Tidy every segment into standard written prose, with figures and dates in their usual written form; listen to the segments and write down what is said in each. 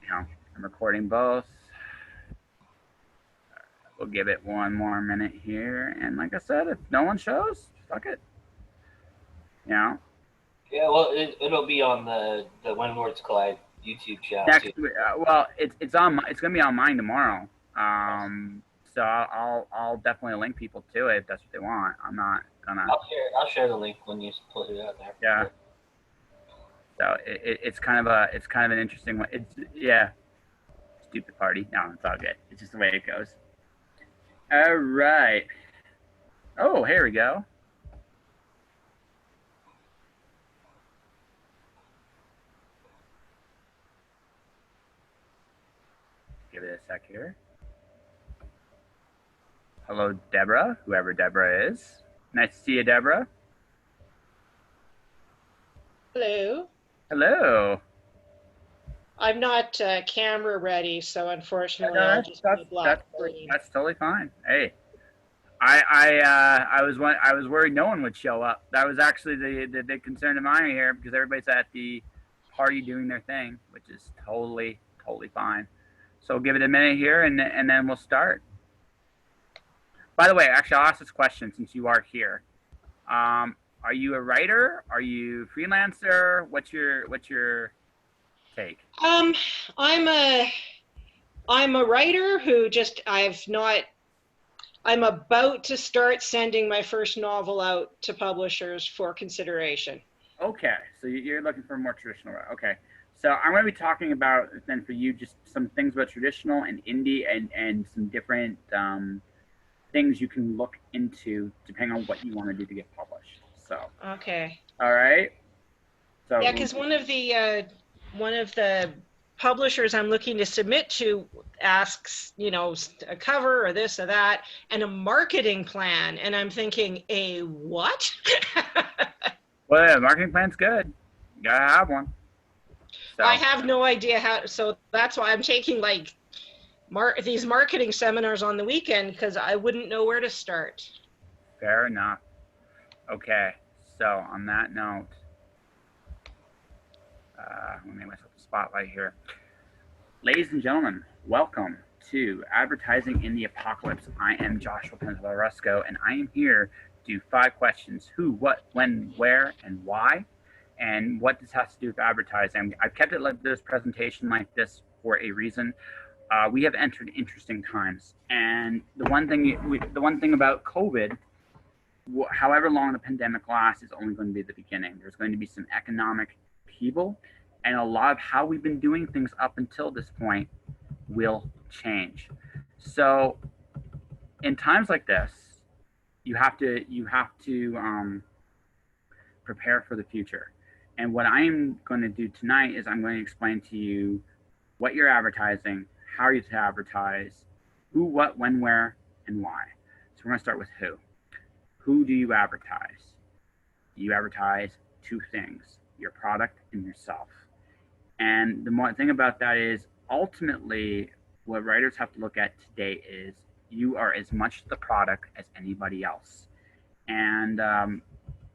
go. I'm recording both. We'll give it one more minute here. And like I said, if no one shows, fuck it. You know? Yeah, well, it'll be on the When Words Collide YouTube channel Next too. week, well, it's gonna be on mine tomorrow. So I'll definitely link people to it if that's what they want. I'm not gonna. I'll share the link when you put it out there. Yeah. So it's kind of an interesting one. Yeah. Stupid party. No, it's all good. It's just the way it goes. All right. Oh, here we go. Give it a sec here. Hello, Deborah, whoever Deborah is. Nice to see you, Deborah. Hello. Hello. I'm not camera ready, so unfortunately I'll just be black screen. That's totally fine. Hey, I was worried no one would show up. That was actually the big concern of mine here because everybody's at the party doing their thing, which is totally fine. So we'll give it a minute here and then we'll start. By the way, actually, I'll ask this question since you are here. Are you a writer? Are you a freelancer? What's your take? I'm a writer who I'm about to start sending my first novel out to publishers for consideration. Okay, so you're looking for a more traditional route. Okay, so I'm going to be talking about then for you just some things about traditional and indie and some different things you can look into depending on what you want to do to get published. So okay. All right. So yeah, because one of the publishers I'm looking to submit to asks, a cover or this or that and a marketing plan, and I'm thinking, a what? Well, yeah, marketing plan's good. You gotta have one. So. I have no idea how. So that's why I'm taking these marketing seminars on the weekend because I wouldn't know where to start. Fair enough. Okay, so on that note, let me make myself a spotlight here. Ladies and gentlemen, welcome to Advertising in the Apocalypse. I am Joshua Penzalarusco, and I am here to do 5 questions: who, what, when, where, and why, and what this has to do with advertising. I've kept it like this presentation like this for a reason. We have entered interesting times, and the one thing about COVID, however long the pandemic lasts, is only going to be the beginning. There's going to be some economic upheaval, and a lot of how we've been doing things up until this point will change. So, in times like this, you have to prepare for the future. And what I'm going to do tonight is I'm going to explain to you what you're advertising, how you advertise, who, what, when, where, and why. So we're going to start with who. Who do you advertise? You advertise 2 things: your product and yourself. And the more thing about that is ultimately what writers have to look at today is you are as much the product as anybody else. And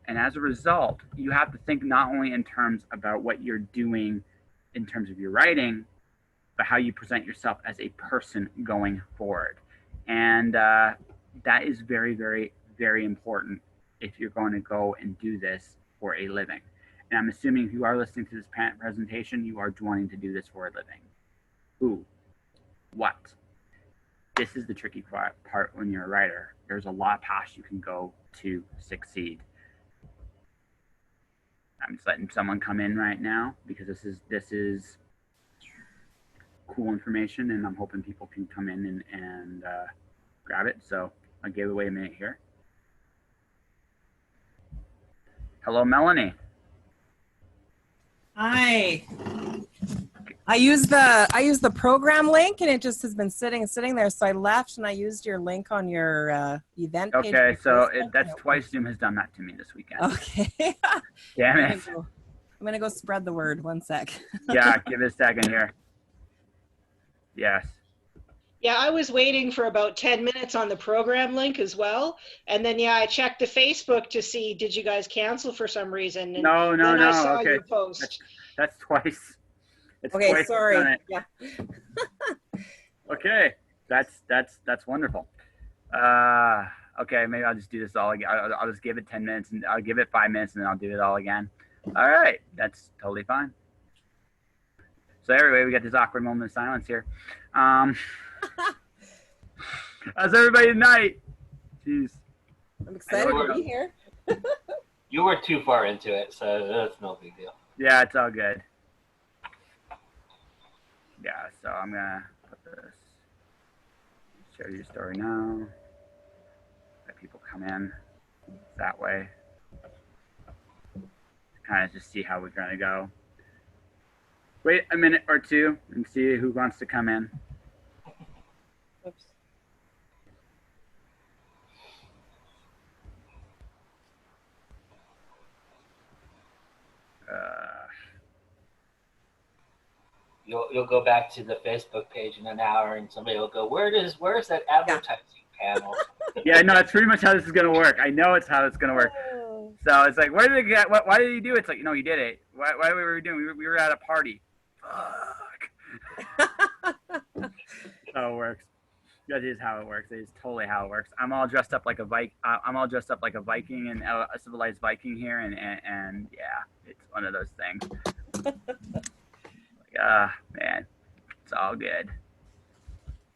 as a result, you have to think not only in terms about what you're doing in terms of your writing, but how you present yourself as a person going forward. And that is very, very, very important if you're going to go and do this for a living. And I'm assuming if you are listening to this presentation, you are wanting to do this for a living. Who? What? This is the tricky part when you're a writer. There's a lot of paths you can go to succeed. I'm just letting someone come in right now because this is cool information, and I'm hoping people can come in and grab it. So I'll give away a minute here. Hello, Melanie. Hi. I used the program link and it just has been sitting there. So I left and I used your link on your event page. Okay, so that's twice Zoom has done that to me this weekend. Okay. Damn it. I'm gonna go spread the word. 1 sec. Yeah, give it a second here. Yes. Yeah, I was waiting for about 10 minutes on the program link as well. And then, I checked the Facebook to see, did you guys cancel for some reason? And No. I saw Okay. your post. That's twice. It's Okay, twice sorry. done it. Yeah. Okay, that's wonderful. Okay, maybe I'll just do this all again. I'll just give it 10 minutes, and I'll give it 5 minutes, and then I'll do it all again. All right, that's totally fine. So anyway, we got this awkward moment of silence here. How's everybody tonight? Jeez. I'm excited to be here. You were too far into it, so that's no big deal. Yeah, it's all good. Yeah, so I'm gonna put this, show you a story now. Let people come in that way. Kind of just see how we're gonna go. Wait a minute or two and see who wants to come in. Oops. You'll go back to the Facebook page in an hour, and somebody will go, "Where's that advertising panel?" Yeah, no, that's pretty much how this is gonna work. I know it's how it's gonna work. So it's like, where did it get? Why did you do it? It's like, you did it. Why were we doing? We were at a party. Fuck. How it works. That is how it works. It is totally how it works. I'm all dressed up like a Viking and a civilized Viking here, and yeah, it's one of those things. Man, it's all good.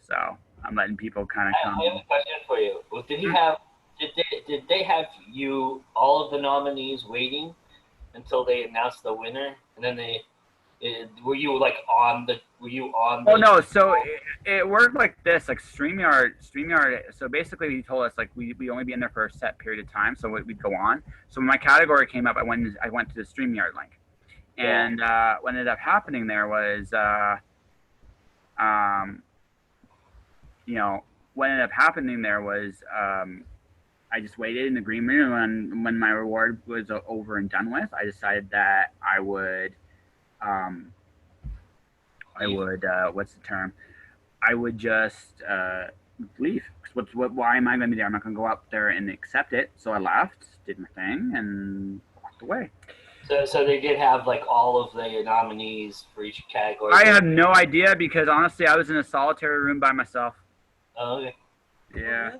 So I'm letting people kind of come. I have a question for you. Well, did they have you, all of the nominees, waiting until they announced the winner, and then were you on the? Oh no, so it worked like this, like StreamYard. So basically, he told us like we only be in there for a set period of time, so we'd go on. So when my category came up, I went to the StreamYard link, and what ended up happening there was, what ended up happening there was, I just waited in the green room, and when my reward was over and done with, I decided that I would. What's the term? I would just leave. Why am I going to be there? I'm not going to go out there and accept it. So I left, did my thing, and walked away. So they did have all of the nominees for each category. I have no idea because honestly, I was in a solitary room by myself. Oh, okay. Yeah.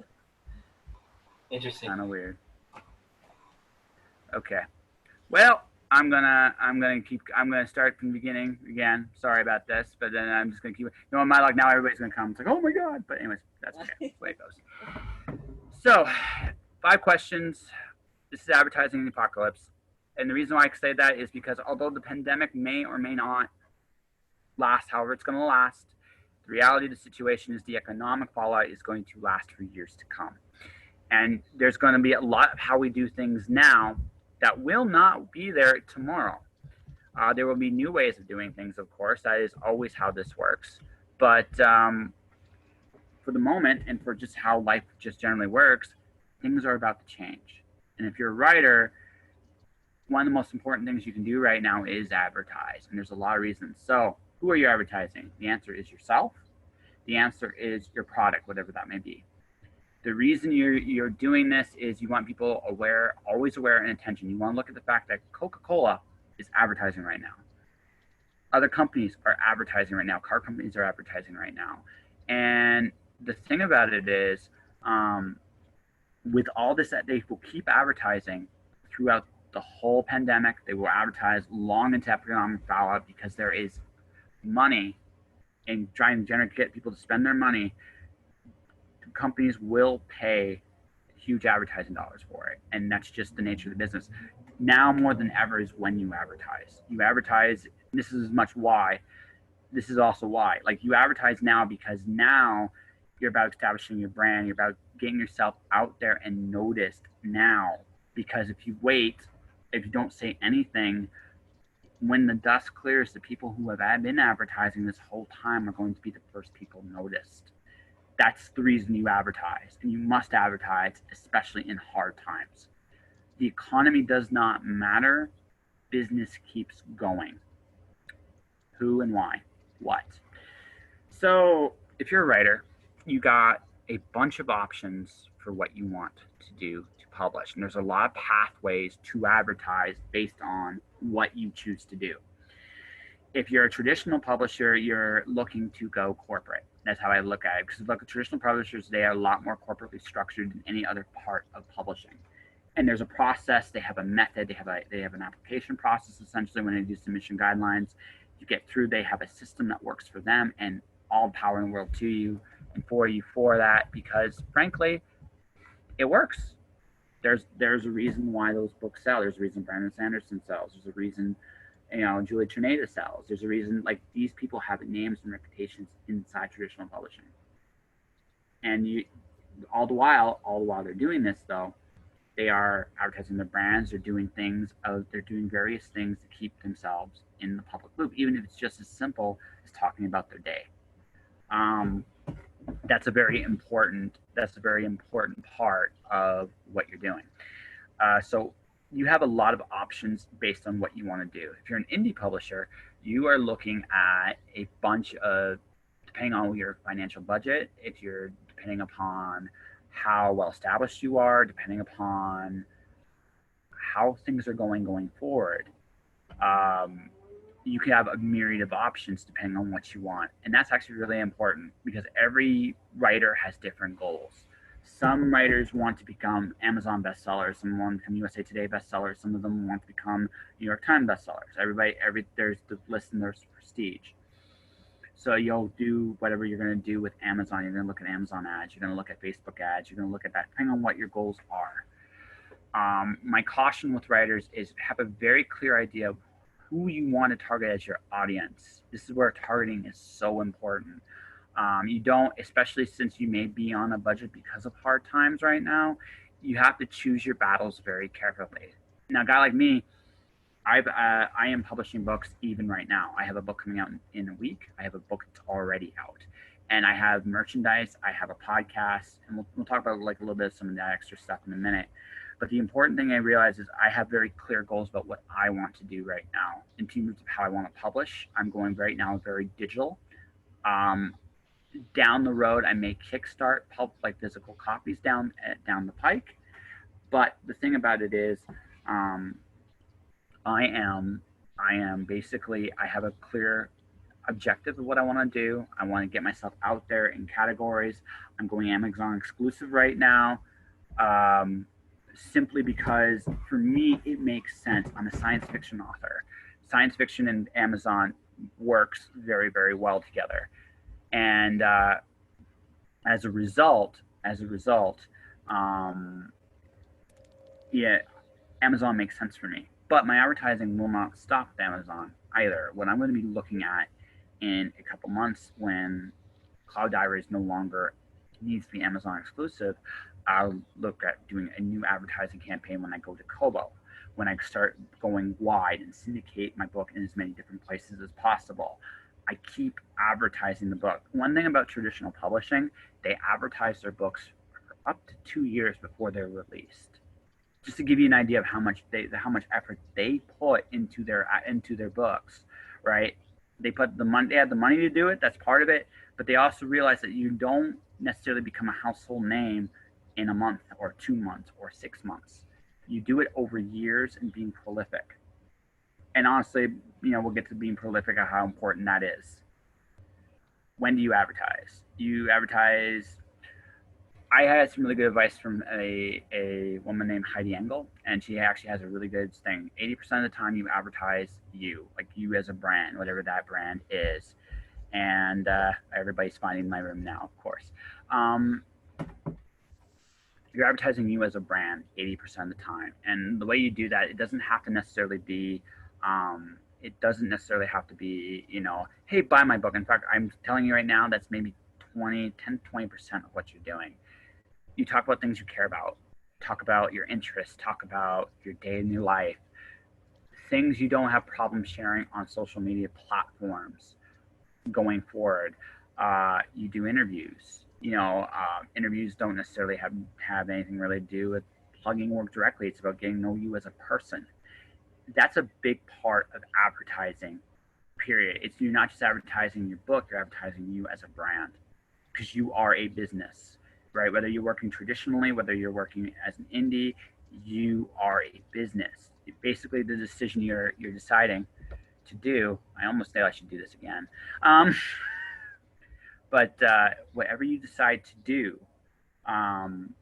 Interesting. Kind of weird. Okay. Well, I'm gonna start from the beginning again. Sorry about this, but then I'm just gonna keep. In my luck now, everybody's gonna come. It's like, oh my god! But anyways, that's okay. That's the way it goes. So, 5 questions. This is advertising in the apocalypse, and the reason why I say that is because although the pandemic may or may not last, however it's gonna last, the reality of the situation is the economic fallout is going to last for years to come, and there's going to be a lot of how we do things now that will not be there tomorrow. There will be new ways of doing things, of course. That is always how this works. But for the moment, and for just how life just generally works, things are about to change. And if you're a writer, one of the most important things you can do right now is advertise. And there's a lot of reasons. So who are you advertising? The answer is yourself. The answer is your product, whatever that may be. The reason you're doing this is you want people aware, always aware and attention. You want to look at the fact that Coca-Cola is advertising right now. Other companies are advertising right now. Car companies are advertising right now. And the thing about it is, with all this, that they will keep advertising throughout the whole pandemic. They will advertise long into economic fallout because there is money in trying to get people to spend their money. Companies will pay huge advertising dollars for it, and that's just the nature of the business. Now more than ever is when you advertise. You advertise. This is as much why. This is also why. Like, you advertise now because now you're about establishing your brand. You're about getting yourself out there and noticed now. Because if you wait, if you don't say anything, when the dust clears, the people who have been advertising this whole time are going to be the first people noticed. That's the reason you advertise, and you must advertise, especially in hard times. The economy does not matter. Business keeps going. Who and why? What? So if you're a writer, you got a bunch of options for what you want to do to publish. And there's a lot of pathways to advertise based on what you choose to do. If you're a traditional publisher, you're looking to go corporate. That's how I look at it. Because look, traditional publishers, they are a lot more corporately structured than any other part of publishing. And there's a process. They have a method. They have an application process. Essentially, when they do submission guidelines, you get through. They have a system that works for them, and all power in the world to you and for you for that. Because frankly, it works. There's a reason why those books sell. There's a reason Brandon Sanderson sells. There's a reason, Julie Trineta sells. There's a reason, like, these people have names and reputations inside traditional publishing. And all the while they're doing this, though, they are advertising their brands. They're doing various things to keep themselves in the public loop, even if it's just as simple as talking about their day. That's a very important part of what you're doing. So you have a lot of options based on what you want to do. If you're an indie publisher, you are looking at a bunch of, depending on your financial budget, depending upon how well established you are, depending upon how things are going forward, you can have a myriad of options depending on what you want. And that's actually really important because every writer has different goals. Some writers want to become Amazon bestsellers, some want to become USA Today bestsellers, some of them want to become New York Times bestsellers. There's the list and there's prestige. So you'll do whatever you're going to do with Amazon. You're going to look at Amazon ads. You're going to look at Facebook ads. You're going to look at that, depending on what your goals are. My caution with writers is have a very clear idea of who you want to target as your audience. This is where targeting is so important. You don't, especially since you may be on a budget because of hard times right now, you have to choose your battles very carefully. Now, a guy like me, I am publishing books even right now. I have a book coming out in a week. I have a book that's already out. And I have merchandise, I have a podcast, and we'll talk about like a little bit of some of that extra stuff in a minute. But the important thing I realize is I have very clear goals about what I want to do right now in terms of how I want to publish. I'm going right now very digital. Down the road, I may kickstart like physical copies down the pike. But the thing about it is, I am basically, I have a clear objective of what I want to do. I want to get myself out there in categories. I'm going Amazon exclusive right now. Simply because for me it makes sense. I'm a science fiction author. Science fiction and Amazon works very, very well together, and as a result, yeah, Amazon makes sense for me. But my advertising will not stop with Amazon either. What I'm going to be looking at in a couple months, when Cloud Diaries no longer needs to be Amazon exclusive, I'll look at doing a new advertising campaign when I go to Kobo, when I start going wide and syndicate my book in as many different places as possible. I keep advertising the book. One thing about traditional publishing, they advertise their books for up to 2 years before they're released. Just to give you an idea of how much effort they put into their books, right? They have the money to do it. That's part of it, but they also realize that you don't necessarily become a household name in a month or 2 months or 6 months. You do it over years and being prolific. And honestly, we'll get to being prolific and how important that is. When do you advertise? I had some really good advice from a woman named Heidi Engel, and she actually has a really good thing. 80% of the time you advertise you as a brand, whatever that brand is. And everybody's finding my room now, of course. You're advertising you as a brand 80% of the time. And the way you do that, it doesn't have to necessarily be, hey, buy my book. In fact, I'm telling you right now, that's maybe 10-20% of what you're doing. You talk about things you care about. Talk about your interests. Talk about your day in your life. Things you don't have problem sharing on social media platforms going forward. You do interviews. Interviews don't necessarily have anything really to do with plugging work directly. It's about getting to know you as a person. That's a big part of advertising, period. You're not just advertising your book, you're advertising you as a brand, because you are a business, right? Whether you're working traditionally, whether you're working as an indie, you are a business. Basically, the decision you're deciding to do, I almost say I should do this again. Um, but whatever you decide to do, um,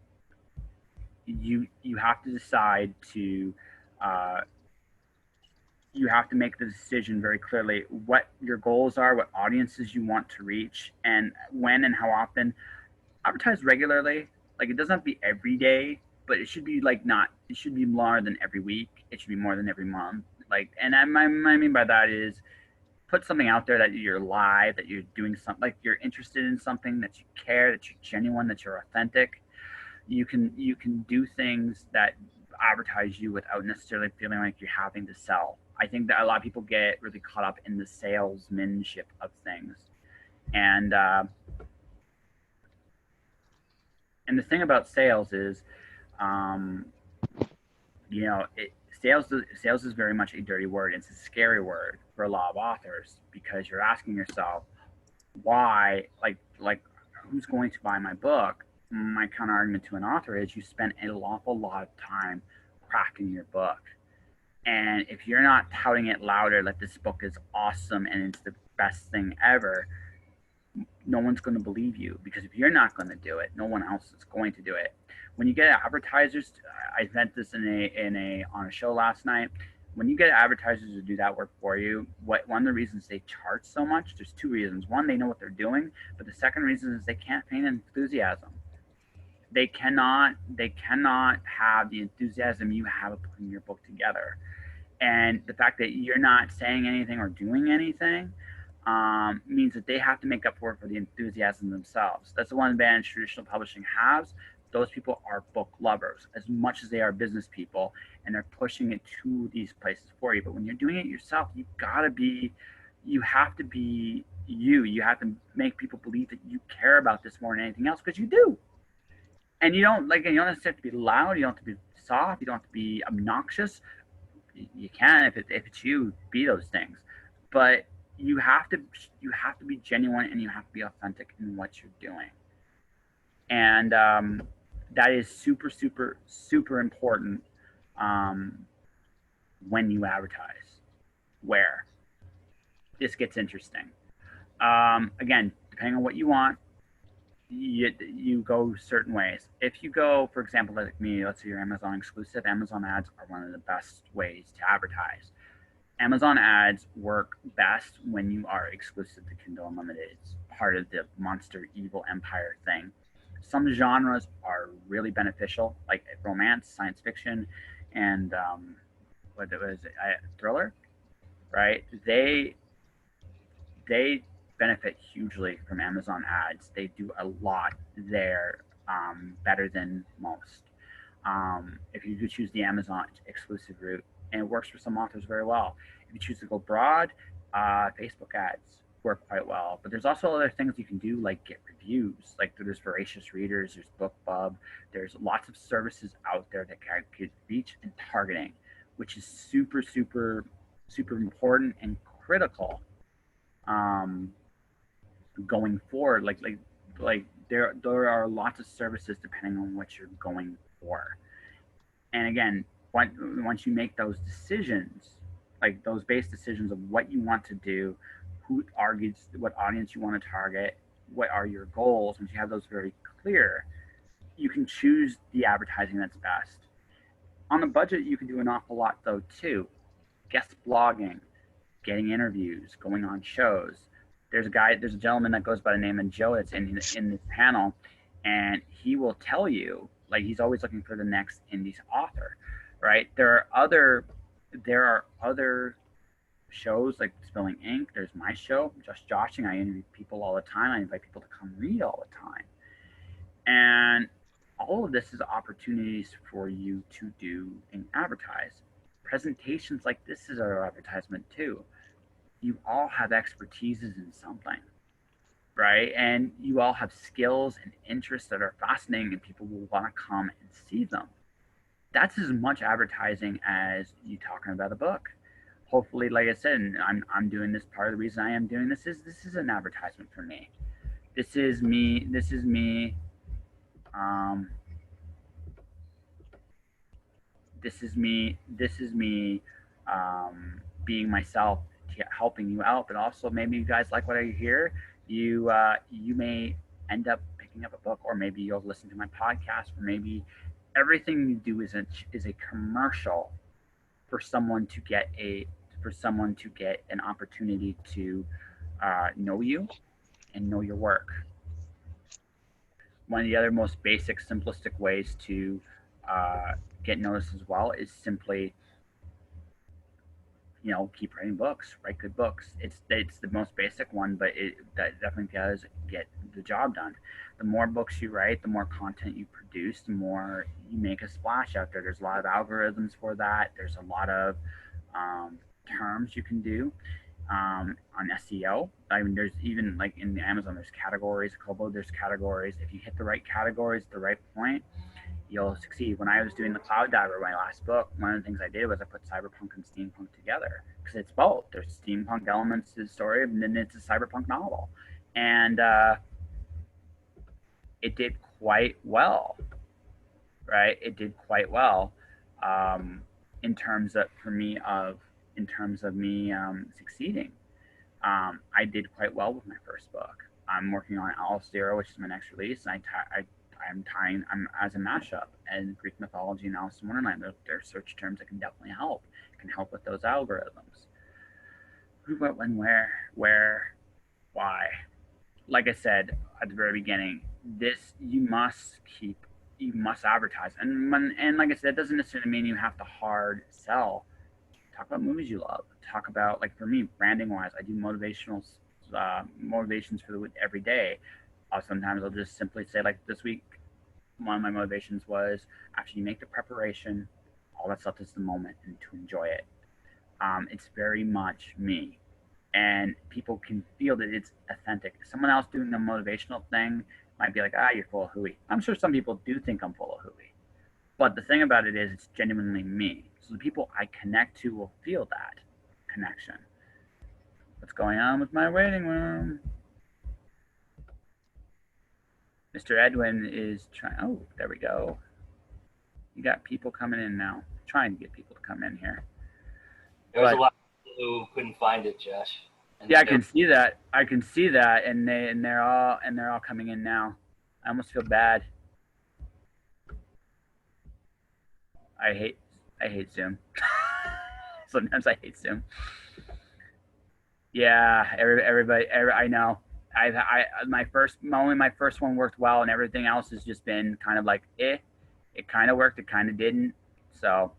you have to decide to uh, you have to make the decision very clearly what your goals are, what audiences you want to reach, and when and how often. Advertise regularly. Like it doesn't have to be every day, but it should be like not. It should be more than every week. It should be more than every month. Like, and I mean by that is put something out there that you're live, that you're doing something, like you're interested in something, that you care, that you're genuine, that you're authentic. You can do things that advertise you without necessarily feeling like you're having to sell. I think that a lot of people get really caught up in the salesmanship of things, and and the thing about sales is, um, sales is very much a dirty word. It's a scary word for a lot of authors because you're asking yourself why, like who's going to buy my book? My counter argument to an author is you spend an awful lot of time crafting your book, and if you're not touting it louder that this book is awesome and it's the best thing ever, no one's going to believe you, because if you're not going to do it, no one else is going to do it. When you get advertisers, I meant this on a show last night. When you get advertisers to do that work for you, one of the reasons they charge so much, there's two reasons. One, they know what they're doing, but the second reason is they can't feign enthusiasm. They cannot have the enthusiasm you have of putting your book together. And the fact that you're not saying anything or doing anything means that they have to make up for it for the enthusiasm themselves. That's the one advantage traditional publishing has. Those people are book lovers as much as they are business people, and they're pushing it to these places for you. But when you're doing it yourself, you have to be you. You have to make people believe that you care about this more than anything else, because you do. And you don't necessarily have to be loud. You don't have to be soft. You don't have to be obnoxious. You can, if it's you, be those things, but you have to be genuine, and you have to be authentic in what you're doing. And that is super, super, super important when you advertise. Where this gets interesting. Again, depending on what you want, you go certain ways. If you go, for example, like me, let's say you're Amazon exclusive, Amazon ads are one of the best ways to advertise. Amazon ads work best when you are exclusive to Kindle Unlimited. It's part of the monster evil empire thing. Some genres are really beneficial, like romance, science fiction, and what was it, thriller, right? They benefit hugely from Amazon ads. They do a lot there, better than most. If you do choose the Amazon exclusive route, and it works for some authors very well. If you choose to go broad, Facebook ads work quite well. But there's also other things you can do, like get reviews. Like there's Voracious Readers, there's BookBub, there's lots of services out there that can get reach and targeting, which is super, super, super important and critical. Going forward, like there are lots of services depending on what you're going for. And again, once you make those decisions, like those base decisions of what you want to do, who argues, what audience you want to target, what are your goals, once you have those very clear, you can choose the advertising that's best. On a budget, you can do an awful lot though too. Guest blogging, getting interviews, going on shows. There's a gentleman that goes by the name of Joe that's in this panel, and he will tell you, like, he's always looking for the next indie author, right? There are other shows like Spilling Ink. There's my show, Just Joshing. I interview people all the time. I invite people to come read all the time, and all of this is opportunities for you to do and advertise. Presentations like this is our advertisement too. You all have expertises in something, right? And you all have skills and interests that are fascinating, and people will want to come and see them. That's as much advertising as you talking about a book. Hopefully, like I said, and I'm doing this. Part of the reason I am doing this is an advertisement for me. This is me. This is me. Um, this is me. This is me being myself, helping you out, but also maybe you guys like what I hear. You may end up picking up a book, or maybe you'll listen to my podcast, or maybe everything you do is a commercial for someone to get an opportunity to know you and know your work. One of the other most basic, simplistic ways to get noticed as well is simply, keep writing books, write good books. It's the most basic one, but that definitely does get the job done. The more books you write, the more content you produce, the more you make a splash out there. There's a lot of algorithms for that. There's a lot of terms you can do on SEO. I mean, there's even like in the Amazon, there's categories. Kobo, there's categories. If you hit the right categories at the right point, you'll succeed. When I was doing the Cloud Diver, my last book, one of the things I did was I put cyberpunk and steampunk together, because it's both. There's steampunk elements to the story, and then it's a cyberpunk novel, and it did quite well, right? It did quite well in terms of me succeeding. I did quite well with my first book. I'm working on Alice Zero, which is my next release, and I'm as a mashup, and Greek mythology and Alice in Wonderland. They're search terms that can definitely help. Can help with those algorithms. Who, what, when, where, why. Like I said at the very beginning, you must advertise, and like I said, it doesn't necessarily mean you have to hard sell. Talk about movies you love. Talk about, like for me, branding wise, I do motivations for the week every day. Sometimes I'll just simply say, like this week, one of my motivations was, after you make the preparation, all that's left is the moment and to enjoy it. It's very much me, and people can feel that it's authentic. Someone else doing the motivational thing might be like, you're full of hooey. I'm sure some people do think I'm full of hooey, but the thing about it is, it's genuinely me. So the people I connect to will feel that connection. What's going on with my waiting room? Mr. Edwin is trying. Oh, there we go. You got people coming in now. Trying to get people to come in here. There's a lot of people who couldn't find it, Josh. Yeah, I can see that. And they're all coming in now. I almost feel bad. I hate Zoom. Sometimes I hate Zoom. Yeah, everybody. I know. My first one worked well, and everything else has just been kind of like It kind of worked, it kind of didn't. So,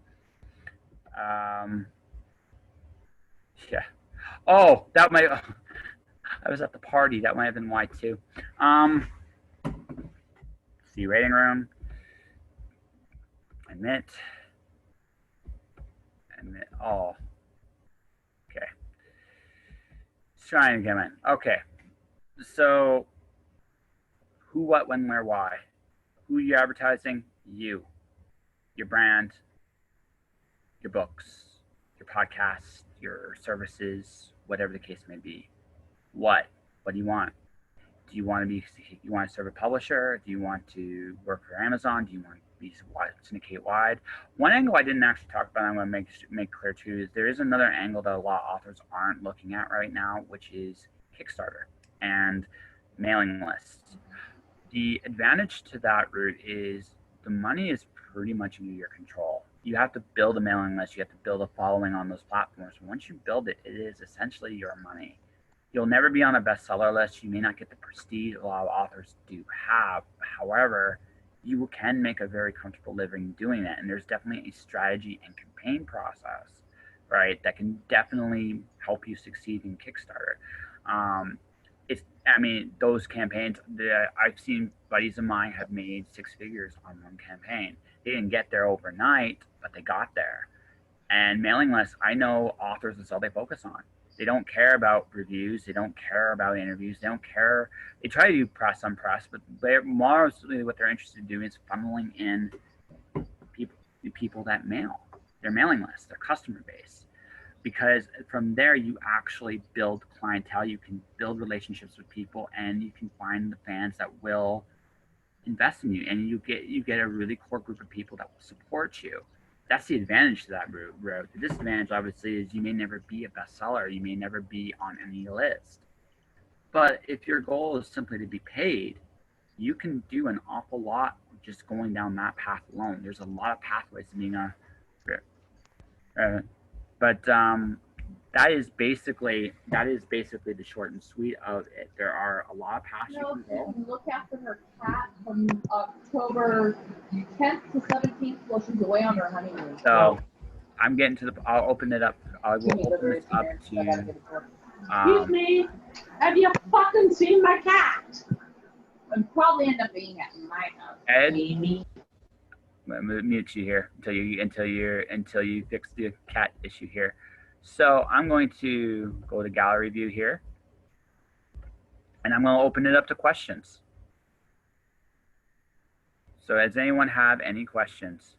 yeah. Oh, that might. I was at the party. That might have been why too. See, waiting room. Admit. Oh. Okay. Let's try and get in. Okay. So, who, what, when, where, why? Who are you advertising? You. Your brand, your books, your podcast, your services, whatever the case may be. What? What do you want? Do you want to serve a publisher? Do you want to work for Amazon? Do you want to be syndicate wide? One angle I didn't actually talk about, I'm going to make clear too, is there is another angle that a lot of authors aren't looking at right now, which is Kickstarter and mailing lists. The advantage to that route is the money is pretty much in your control. You have to build a mailing list. You have to build a following on those platforms. Once you build it, it is essentially your money. You'll never be on a bestseller list. You may not get the prestige a lot of authors do have. However, you can make a very comfortable living doing that. And there's definitely a strategy and campaign process, right, that can definitely help you succeed in Kickstarter. Those campaigns, I've seen buddies of mine have made 6 figures on one campaign. They didn't get there overnight, but they got there. And mailing lists, I know authors, that's all they focus on. They don't care about reviews. They don't care about interviews. They don't care. They try to do press on press, but mostly what they're interested in doing is funneling in people that mail, their mailing list, their customer base. Because from there, you actually build clientele. You can build relationships with people, and you can find the fans that will invest in you. And you get a really core group of people that will support you. That's the advantage to that route. The disadvantage, obviously, is you may never be a bestseller. You may never be on any list. But if your goal is simply to be paid, you can do an awful lot just going down that path alone. There's a lot of pathways to being a, but that is basically the short and sweet of it. There are a lot of paths you can go. Look after her cat from October 10th to 17th while she's away on her honeymoon. So I'm getting to the. I'll open it up. I will open this up to. Excuse me. Have you fucking seen my cat? And probably end up being at my house. Ed, Amy. I'm gonna mute you here until you fix the cat issue here. So I'm going to go to gallery view here, and I'm going to open it up to questions. So does anyone have any questions?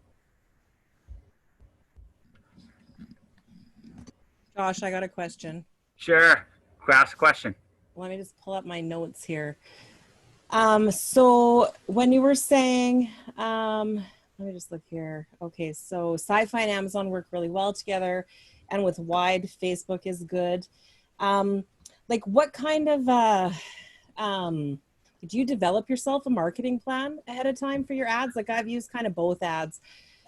Josh, I got a question. Sure, ask a question. Let me just pull up my notes here. So when you were saying, let me just look here. Okay, so sci-fi and Amazon work really well together, and with wide, Facebook is good. Like what kind of, did you develop yourself a marketing plan ahead of time for your ads? Like I've used kind of both ads,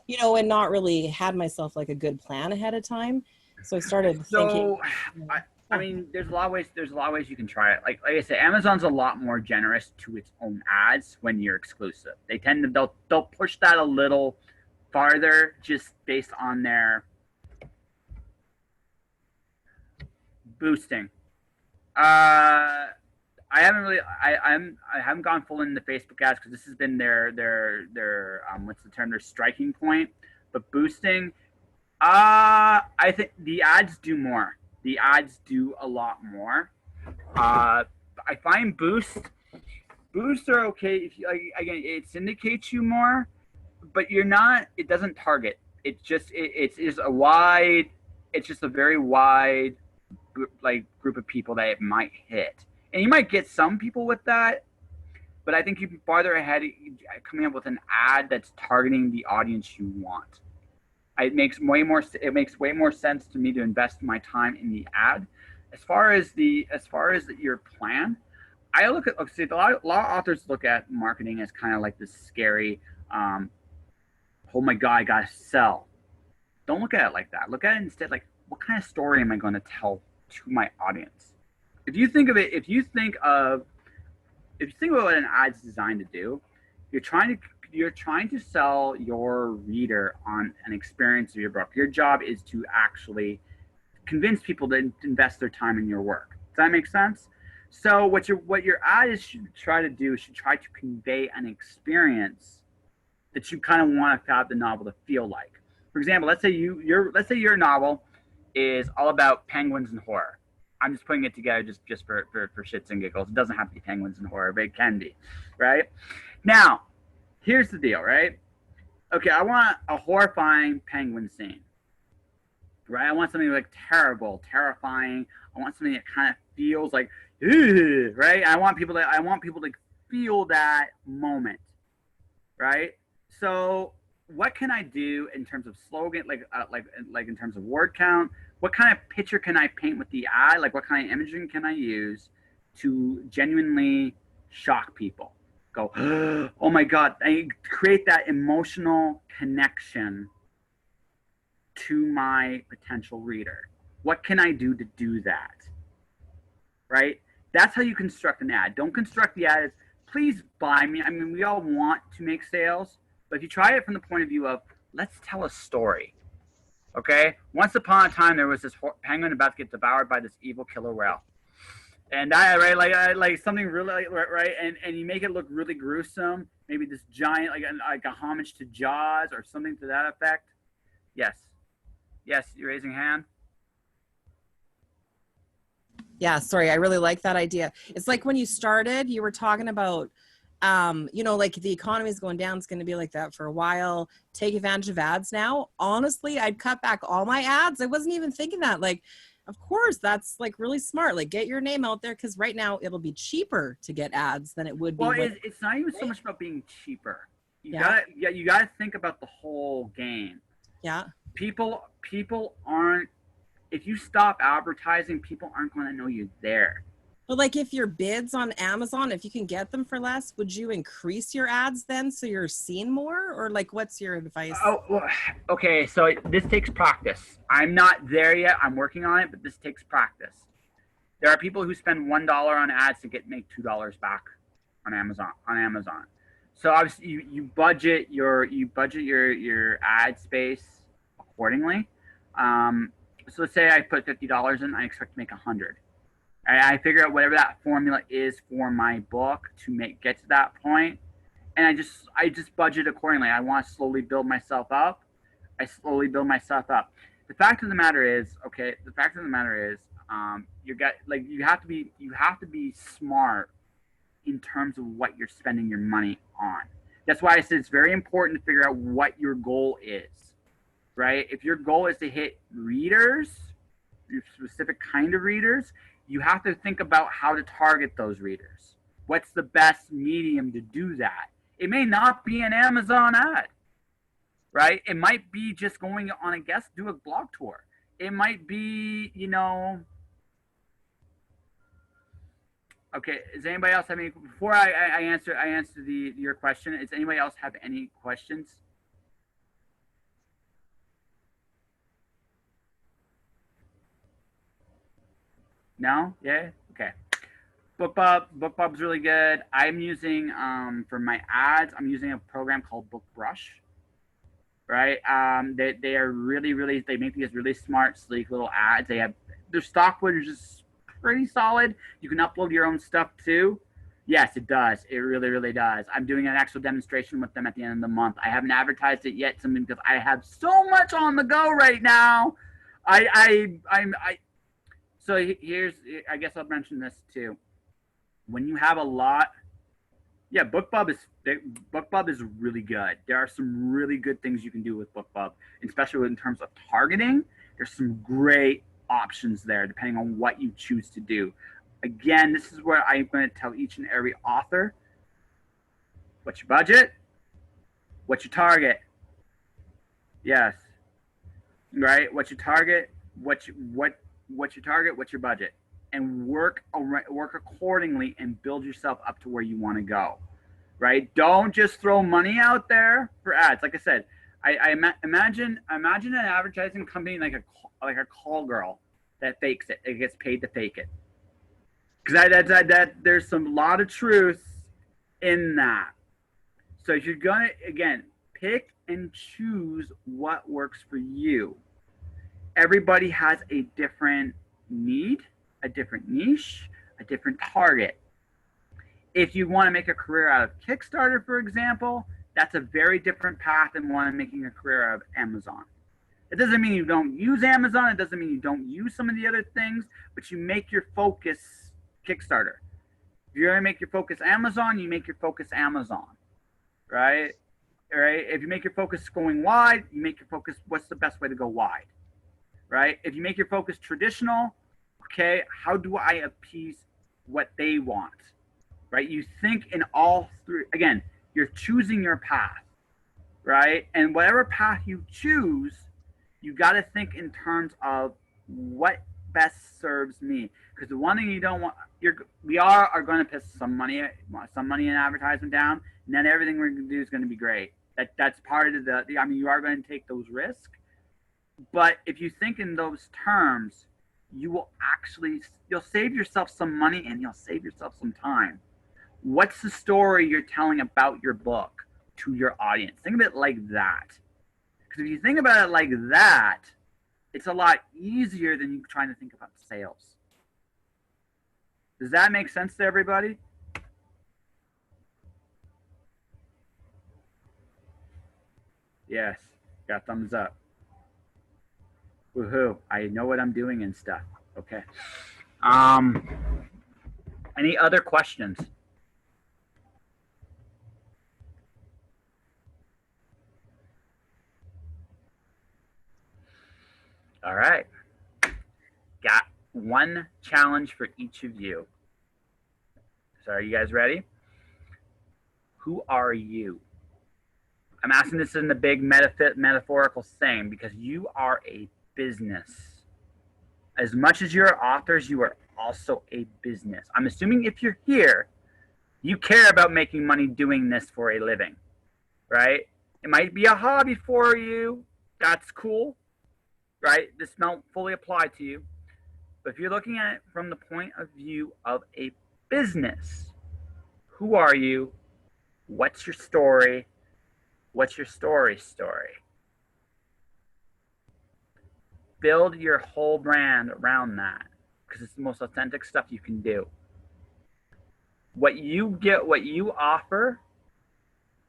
you know, and not really had myself like a good plan ahead of time. So I started thinking. I mean, there's a lot of ways you can try it. Like I said, Amazon's a lot more generous to its own ads when you're exclusive. They tend to they'll push that a little farther just based on their boosting. I haven't gone full into Facebook ads because this has been their what's the term, their striking point. But boosting, I think the ads do more. The ads do a lot more. I find boosts are okay if you, again, it syndicates you more, but you're not. It doesn't target. It's just it's just a very wide group of people that it might hit, and you might get some people with that. But I think you can farther ahead coming up with an ad that's targeting the audience you want. It makes way more sense to me to invest my time in the ad. As far as your plan, I look at a lot of authors look at marketing as kind of like this scary, oh my god, I gotta sell. Don't look at it like that. Look at it instead like, what kind of story am I going to tell to my audience? If you think about what an ad's designed to do, you're trying to sell your reader on an experience of your book. Your job is to actually convince people to invest their time in your work. Does that make sense? So what your ad should try to convey an experience that you kind of want to have the novel to feel like. For example, let's say your novel is all about penguins and horror. I'm just putting it together just for shits and giggles. It doesn't have to be penguins and horror, but it can be, right? Now, here's the deal, right? Okay, I want a horrifying penguin scene, right? I want something like terrible, terrifying. I want something that kind of feels like, ugh, right? I want people to feel that moment, right? So, what can I do in terms of slogan, like in terms of word count? What kind of picture can I paint with the ad? Like, what kind of imaging can I use to genuinely shock people? Go, oh my god, I create that emotional connection to my potential reader. What can I do to do that? Right? That's how you construct an ad. Don't construct the ad as, please buy me. I mean, we all want to make sales, but if you try it from the point of view of, let's tell a story. Okay? Once upon a time, there was this penguin about to get devoured by this evil killer whale. And that, right, like something really, right, and you make it look really gruesome. Maybe this giant, like a homage to Jaws or something to that effect. Yes, you're raising a hand. Yeah, sorry, I really like that idea. It's like when you started, you were talking about, like the economy is going down. It's going to be like that for a while. Take advantage of ads now. Honestly, I'd cut back all my ads. I wasn't even thinking that. Like, of course, that's like really smart. Like, get your name out there because right now it'll be cheaper to get ads than it would be. Well, it's not even so much about being cheaper. You gotta think about the whole game. Yeah. People aren't, if you stop advertising, people aren't going to know you're there. But like if your bids on Amazon, if you can get them for less, would you increase your ads then so you're seen more? Or like what's your advice? Oh, well, okay. So this takes practice. I'm not there yet. I'm working on it, but this takes practice. There are people who spend $1 on ads to make $2 back on Amazon. So obviously you budget your ad space accordingly. So let's say I put $50 in, I expect to make 100. I figure out whatever that formula is for my book to get to that point, and I just budget accordingly. I want to slowly build myself up. I slowly build myself up. The fact of the matter is, you have to be smart in terms of what you're spending your money on. That's why I said it's very important to figure out what your goal is, right? If your goal is to hit readers, your specific kind of readers, you have to think about how to target those readers. What's the best medium to do that? It may not be an Amazon ad, right? It might be just going on a guest, do a blog tour. It might be, okay, does anybody else have any, before I answer your question, does anybody else have any questions? No? Yeah? Okay. BookBub's really good. I'm using, for my ads, I'm using a program called BookBrush, right? They are really, they make these really smart, sleek little ads. They have, their stock footage is pretty solid. You can upload your own stuff too. Yes, it does. It really does. I'm doing an actual demonstration with them at the end of the month. I haven't advertised it yet, simply because I have so much on the go right now. So here's, I guess I'll mention this too. When you have a lot, yeah, BookBub is really good. There are some really good things you can do with BookBub, especially in terms of targeting. There's some great options there, depending on what you choose to do. Again, this is where I'm going to tell each and every author, what's your budget? What's your target? Yes. Right? What's your target? What's your target? What's your budget? And work accordingly and build yourself up to where you want to go. Right? Don't just throw money out there for ads. Like I said, I imagine an advertising company like a call girl that fakes it. It gets paid to fake it. Because that there's some lot of truth in that. So if you're gonna, again, pick and choose what works for you. Everybody has a different need, a different niche, a different target. If you want to make a career out of Kickstarter, for example, that's a very different path than one making a career out of Amazon. It doesn't mean you don't use Amazon. It doesn't mean you don't use some of the other things, but you make your focus Kickstarter. If you're going to make your focus Amazon, you make your focus Amazon, right? Right? If you make your focus going wide, you make your focus, what's the best way to go wide, right? If you make your focus traditional, okay, how do I appease what they want, right? You think in all three, again, you're choosing your path, right? And whatever path you choose, you got to think in terms of what best serves me. Because the one thing you don't want, we are going to piss some money in advertisement down, and then everything we're going to do is going to be great. That's part of I mean, you are going to take those risks, but if you think in those terms, you'll save yourself some money and you'll save yourself some time. What's the story you're telling about your book to your audience? Think of it like that. Because if you think about it like that, it's a lot easier than you trying to think about sales. Does that make sense to everybody? Yes. Got thumbs up. Woohoo. I know what I'm doing and stuff. Okay. Any other questions? All right. Got one challenge for each of you. So are you guys ready? Who are you? I'm asking this in the big metaphorical saying because you are a business. As much as you're authors, you are also a business. I'm assuming if you're here, you care about making money doing this for a living, right? It might be a hobby for you. That's cool, right? This won't fully apply to you. But if you're looking at it from the point of view of a business, who are you? What's your story? What's your story? Build your whole brand around that because it's the most authentic stuff you can do. What you get, what you offer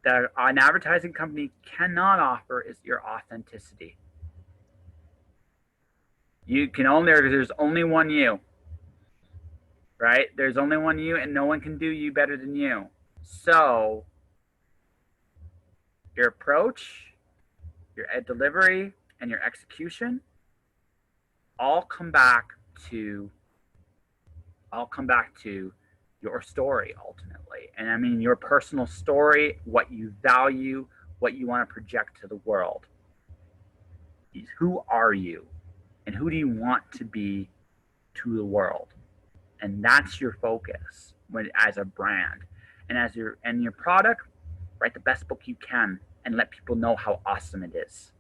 that an advertising company cannot offer is your authenticity. You can only, there's only one you, right? There's only one you and no one can do you better than you. So your approach, your delivery, and your execution all come back to your story ultimately. And I mean your personal story, what you value, what you want to project to the world. Who are you? And who do you want to be to the world? And that's your focus as a brand. And as your product, write the best book you can and let people know how awesome it is.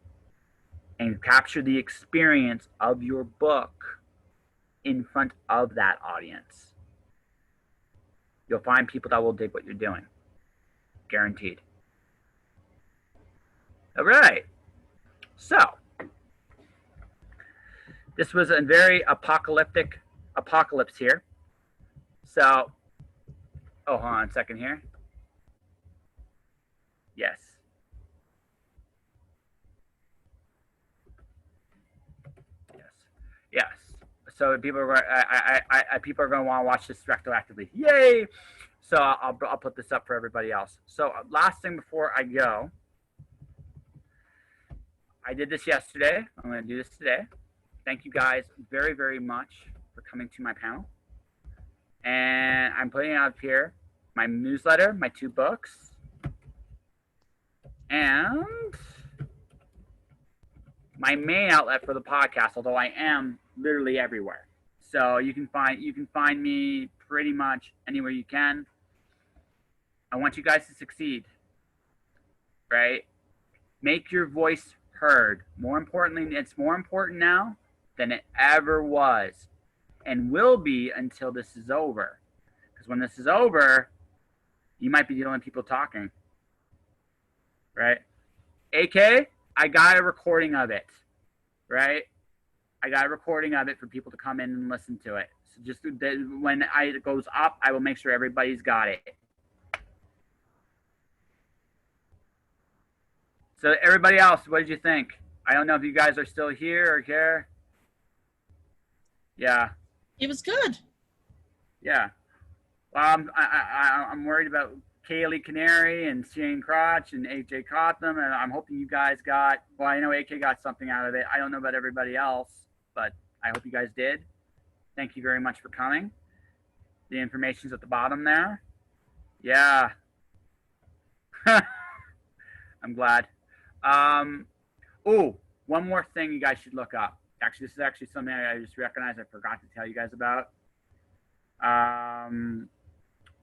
And capture the experience of your book in front of that audience. You'll find people that will dig what you're doing. Guaranteed. All right. So, this was a very apocalypse here. So, oh, hold on a second here. Yes. Yes. So people are people are going to want to watch this retroactively. Yay! So I'll put this up for everybody else. So last thing before I go, I did this yesterday. I'm going to do this today. Thank you guys very, very much for coming to my panel. And I'm putting out here my newsletter, my 2 books, and my main outlet for the podcast, although I am literally everywhere. So you can find me pretty much anywhere you can. I want you guys to succeed, right? Make your voice heard. More importantly, it's more important now than it ever was and will be until this is over. Because when this is over, you might be dealing with people talking, right? AK, I got a recording of it, right? I got a recording of it for people to come in and listen to it. So just when it goes up, I will make sure everybody's got it. So everybody else, what did you think? I don't know if you guys are still here or care. Yeah. It was good. Yeah. Well, I'm worried about Kaylee Canary and Shane Crotch and AJ Cotham, and I'm hoping you guys got, well, I know AK got something out of it. I don't know about everybody else, but I hope you guys did. Thank you very much for coming. The information's at the bottom there. Yeah. I'm glad. Oh, one more thing you guys should look up. Actually, this is actually something I just recognized I forgot to tell you guys about.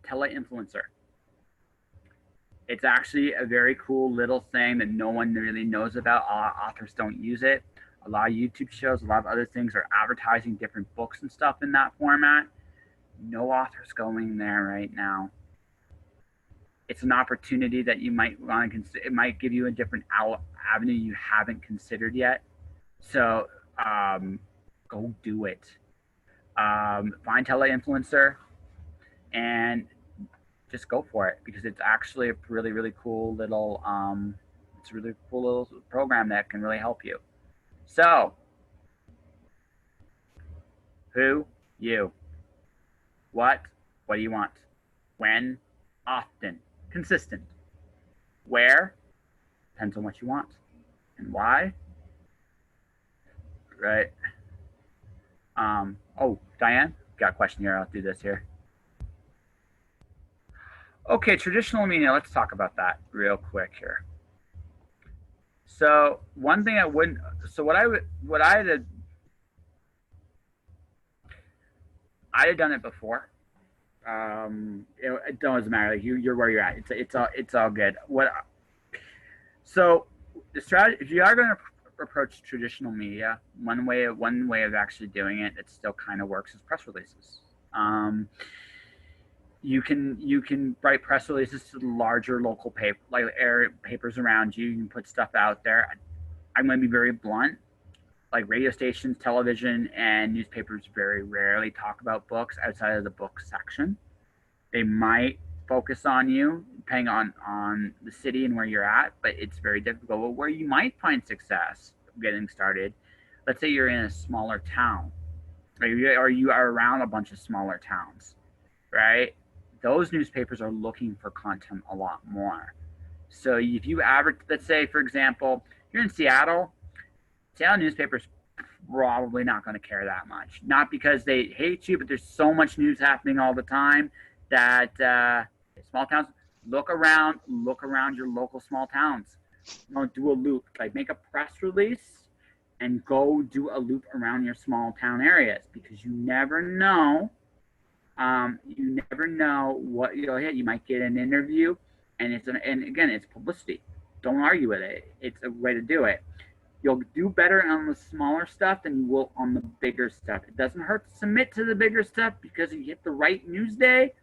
Tele-influencer. It's actually a very cool little thing that no one really knows about. A lot of authors don't use it. A lot of YouTube shows, a lot of other things are advertising different books and stuff in that format. No author's going there right now. It's an opportunity that you might want to consider. It might give you a different avenue you haven't considered yet. So go do it. Find Tele-influencer and just go for it because it's actually a really, really cool little it's a really cool little program that can really help you. So, who? You. What? What do you want? When? Often. Consistent. Where? Depends on what you want. And why? Right. Oh, Diane, got a question here. I'll do this here. Okay, traditional media. Let's talk about that real quick here. So one thing I wouldn't. So what I had, I'd have done it before. It doesn't matter. Like you're where you're at. It's all good. So the strategy, if you are going to approach traditional media, one way of actually doing it that still kind of works is press releases. You can write press releases to the larger local paper, like area papers around you. You can put stuff out there. I'm going to be very blunt. Like radio stations, television, and newspapers very rarely talk about books outside of the book section. They might focus on you depending on the city and where you're at, but it's very difficult. But where you might find success getting started, let's say you're in a smaller town, or you are around a bunch of smaller towns, right? Those newspapers are looking for content a lot more. So if you average, let's say, for example, you're in Seattle newspapers probably not going to care that much. Not because they hate you, but there's so much news happening all the time that small towns, look around your local small towns. Do a loop, like make a press release and go do a loop around your small town areas, because you never know. You never know what you'll hit. You might get an interview, and again, it's publicity. Don't argue with it. It's a way to do it. You'll do better on the smaller stuff than you will on the bigger stuff. It doesn't hurt to submit to the bigger stuff, because if you hit the right news day,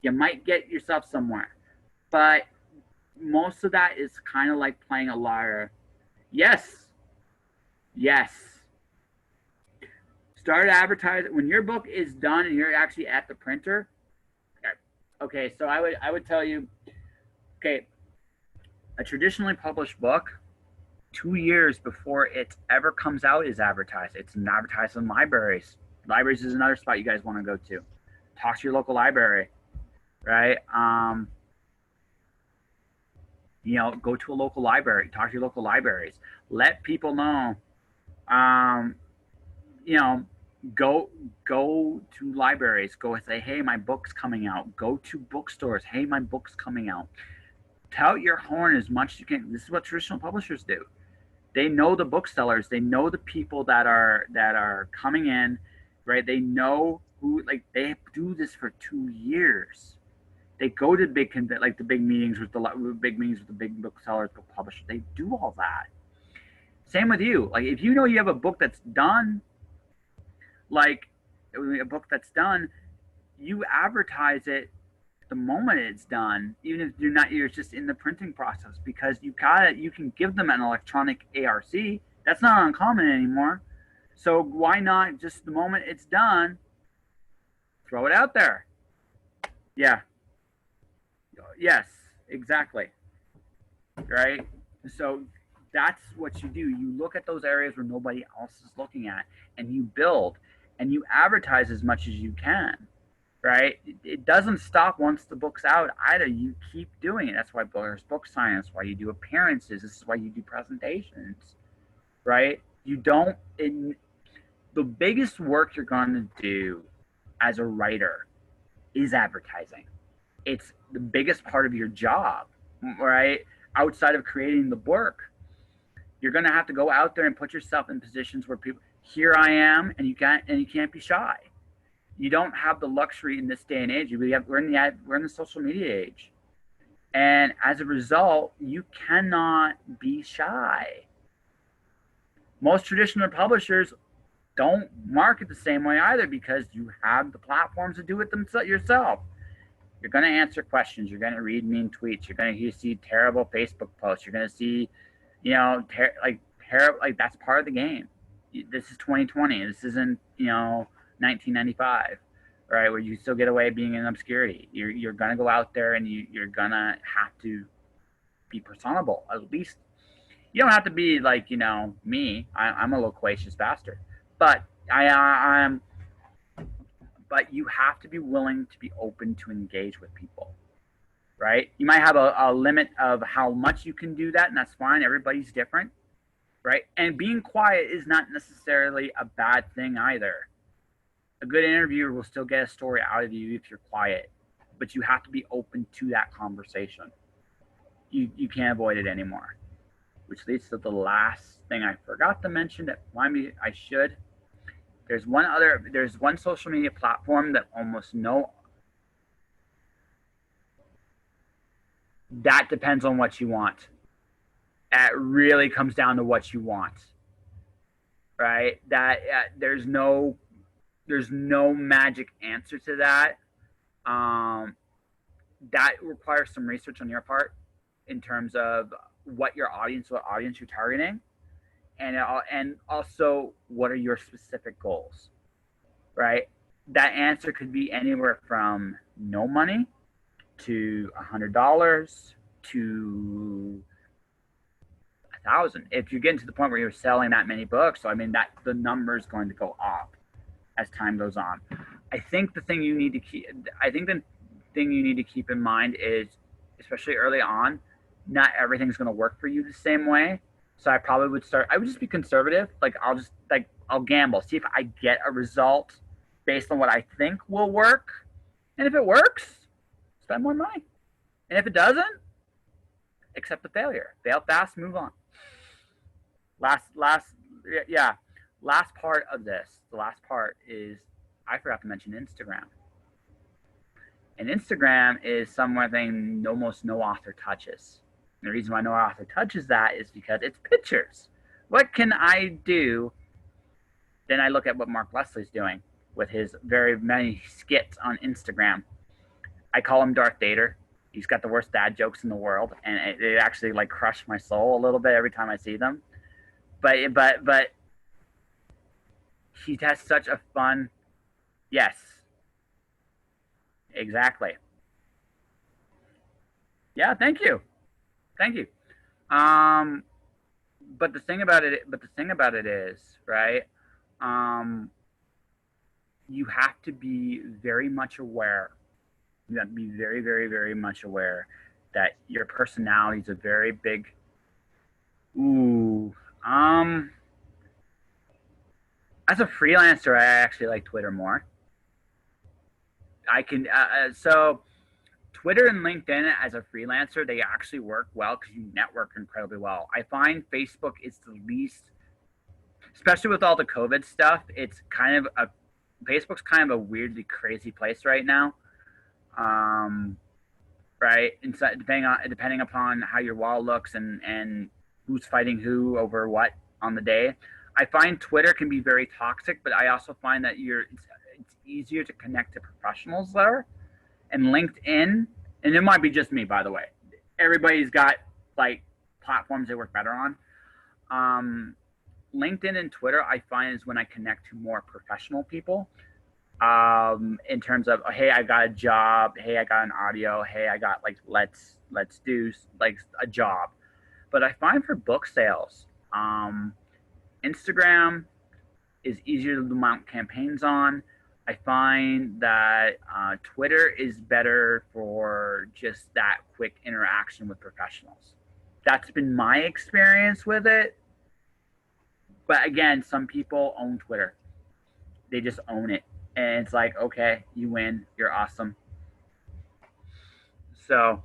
you might get yourself somewhere. But most of that is kind of like playing a liar. Yes. Start advertising when your book is done and you're actually at the printer. Okay, so I would tell you, okay, a traditionally published book, 2 years before it ever comes out is advertised. It's advertised in libraries. Libraries is another spot you guys want to go to. Talk to your local library, right? Go to a local library. Talk to your local libraries. Let people know. Go to libraries. Go say, hey, my book's coming out. Go to bookstores. Hey, my book's coming out. Tout your horn as much as you can. This is what traditional publishers do. They know the booksellers. They know the people that are coming in, right? They know who, like, they do this for 2 years. They go to the big meetings with the big booksellers, book publishers. They do all that. Same with you. Like, if you know you have a book that's done, you advertise it the moment it's done, even if you're just in the printing process, because you can give them an electronic ARC. That's not uncommon anymore. So why not just the moment it's done, throw it out there? Yeah. Yes, exactly. Right? So that's what you do. You look at those areas where nobody else is looking at, and you build and you advertise as much as you can. Right? It doesn't stop once the book's out either. You keep doing it. That's why there's book signing. That's why you do appearances. This is why you do presentations. Right? The biggest work you're going to do as a writer is advertising. It's the biggest part of your job, right? Outside of creating the work, you're going to have to go out there and put yourself in positions where people, here I am, and you can't be shy. You don't have the luxury in this day and age. We're in the social media age, and as a result, you cannot be shy. Most traditional publishers don't market the same way either, because you have the platforms to do it yourself. You're going to answer questions. You're going to read mean tweets. You're going to see terrible Facebook posts. You're going to see, that's part of the game. This is 2020. This isn't 1995, right? Where you still get away being in obscurity. You're going to go out there and you're going to have to be personable. At least you don't have to be like, me. I'm a loquacious bastard, but but you have to be willing to be open to engage with people, right? You might have a limit of how much you can do that, and that's fine. Everybody's different, right? And being quiet is not necessarily a bad thing either. A good interviewer will still get a story out of you if you're quiet, but you have to be open to that conversation. You can't avoid it anymore. which leads to the last thing I forgot to mention that remind me I should. There's one social media platform that that depends on what you want. It really comes down to what you want, right? That there's no magic answer to that. That requires some research on your part in terms of what audience you're targeting, and also what are your specific goals, right? That answer could be anywhere from no money to $100 to 1,000. If you're getting to the point where you're selling that many books, so I mean that the number is going to go up as time goes on. I think the thing you need to keep in mind is, especially early on, not everything's going to work for you the same way. So I would just be conservative. Like I'll gamble, see if I get a result based on what I think will work. And if it works, spend more money. And if it doesn't, accept the failure. Fail fast, move on. Last part of this, the last part is I forgot to mention Instagram. And Instagram is something almost no author touches. And the reason why no author touches that is because it's pictures. What can I do? Then I look at what Mark Leslie's doing with his very many skits on Instagram. I call him Darth Vader. He's got the worst dad jokes in the world, and it actually like crush my soul a little bit every time I see them. But he has such a fun. Yes. Exactly. Yeah, thank you. But the thing about it is, right? You have to be very much aware. You have to be very, very, very much aware that your personality is a very big. As a freelancer, I actually like Twitter more. I can so Twitter and LinkedIn as a freelancer, they actually work well because you network incredibly well. I find Facebook is the least, especially with all the COVID stuff. It's kind of Facebook's kind of a weirdly crazy place right now. Right, and so depending upon how your wall looks and who's fighting who over what on the day. I find Twitter can be very toxic, but I also find that it's easier to connect to professionals there. And LinkedIn, and it might be just me, by the way. Everybody's got like platforms they work better on. LinkedIn and Twitter, I find, is when I connect to more professional people. In terms of, hey, I got a job. Hey, I got an audio. Hey, I got like let's do like a job. But I find for book sales, Instagram is easier to mount campaigns on. I find that Twitter is better for just that quick interaction with professionals. That's been my experience with it. But again, some people own Twitter. They just own it. And it's like, okay, you win. You're awesome. So,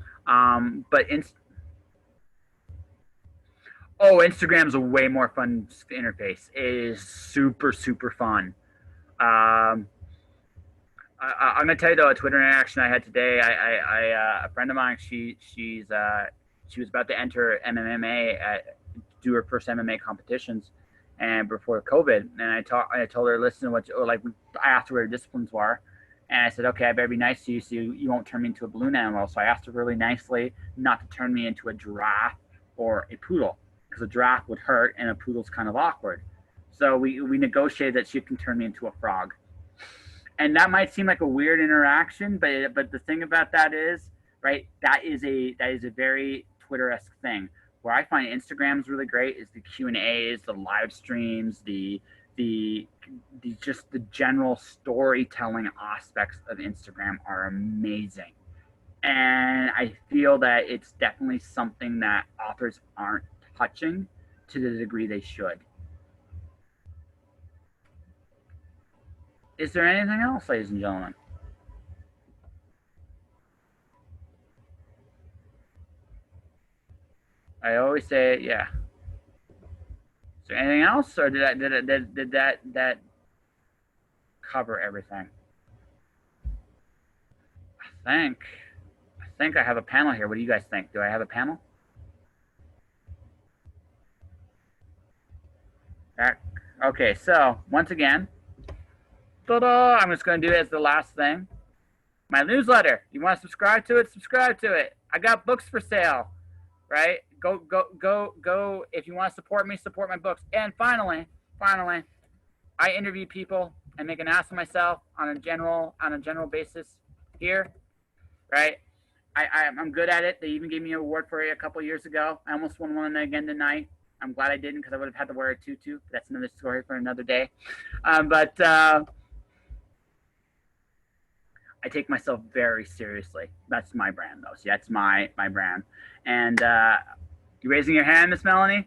Instagram's a way more fun interface. It is super, super fun. I'm gonna tell you though, a Twitter interaction I had today. A friend of mine, she was about to enter MMA, do her first MMA competitions, and before COVID, and I told her, listen, I asked her what her disciplines were, and I said, okay, I better be nice to you so you won't turn me into a balloon animal. So I asked her really nicely not to turn me into a giraffe or a poodle, because a giraffe would hurt and a poodle's kind of awkward. So we negotiated that she can turn me into a frog. And that might seem like a weird interaction, but the thing about that is, right, that is a very Twitter-esque thing. Where I find Instagram is really great is the Q&As, the live streams, the just the general storytelling aspects of Instagram are amazing. And I feel that it's definitely something that authors aren't touching to the degree they should. Is there anything else, ladies and gentlemen? I always say, yeah. there anything else, or did that cover everything? I think I have a panel here. What do you guys think? Do I have a panel? Okay, so once again, ta-da, I'm just going to do it as the last thing. My newsletter. You want to subscribe to it? Subscribe to it. I got books for sale, right? Go. If you want to support me, support my books. And finally, I interview people and make an ass of myself on a general basis here, right? I'm good at it. They even gave me an award for it a couple years ago. I almost won one again tonight. I'm glad I didn't, because I would have had to wear a tutu. That's another story for another day. But I take myself very seriously. That's my brand, though. See, that's my brand. And you raising your hand, Miss Melanie?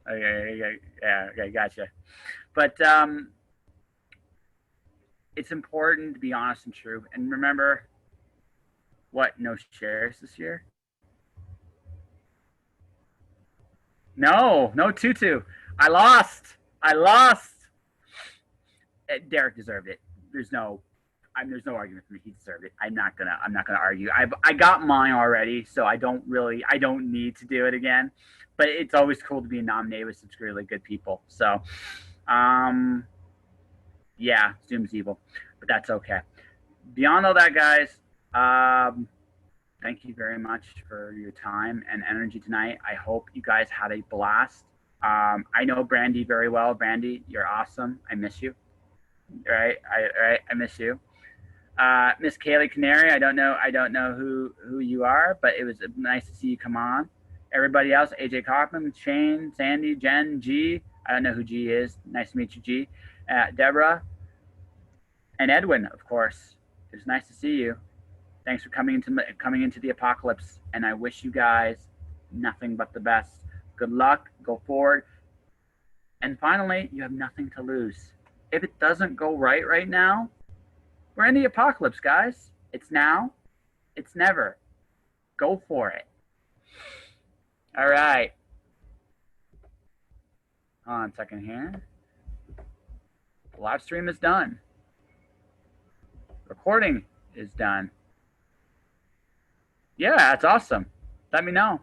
Okay, okay, gotcha. But it's important to be honest and true. And remember, what? No shares this year? No tutu. I lost. Derek deserved it. There's no argument for me. He deserved it. I'm not gonna argue. I got mine already, so I don't need to do it again. But it's always cool to be nominated with such really good people. So, yeah, Zoom's evil, but that's okay. Beyond all that, guys, thank you very much for your time and energy tonight. I hope you guys had a blast. I know Brandy very well. Brandy, you're awesome. I miss you. Right? I miss you. Miss Kaylee Canary, I don't know who you are, but it was nice to see you come on. Everybody else, AJ Kaufman, Shane, Sandy, Jen, G. I don't know who G is. Nice to meet you, G. Deborah, and Edwin, of course. It's nice to see you. Thanks for coming into the apocalypse, and I wish you guys nothing but the best. Good luck. Go forward. And finally, you have nothing to lose. If it doesn't go right now, we're in the apocalypse, guys. It's now. It's never. Go for it. All right. Hold on a second here. The live stream is done. Recording is done. Yeah, that's awesome. Let me know.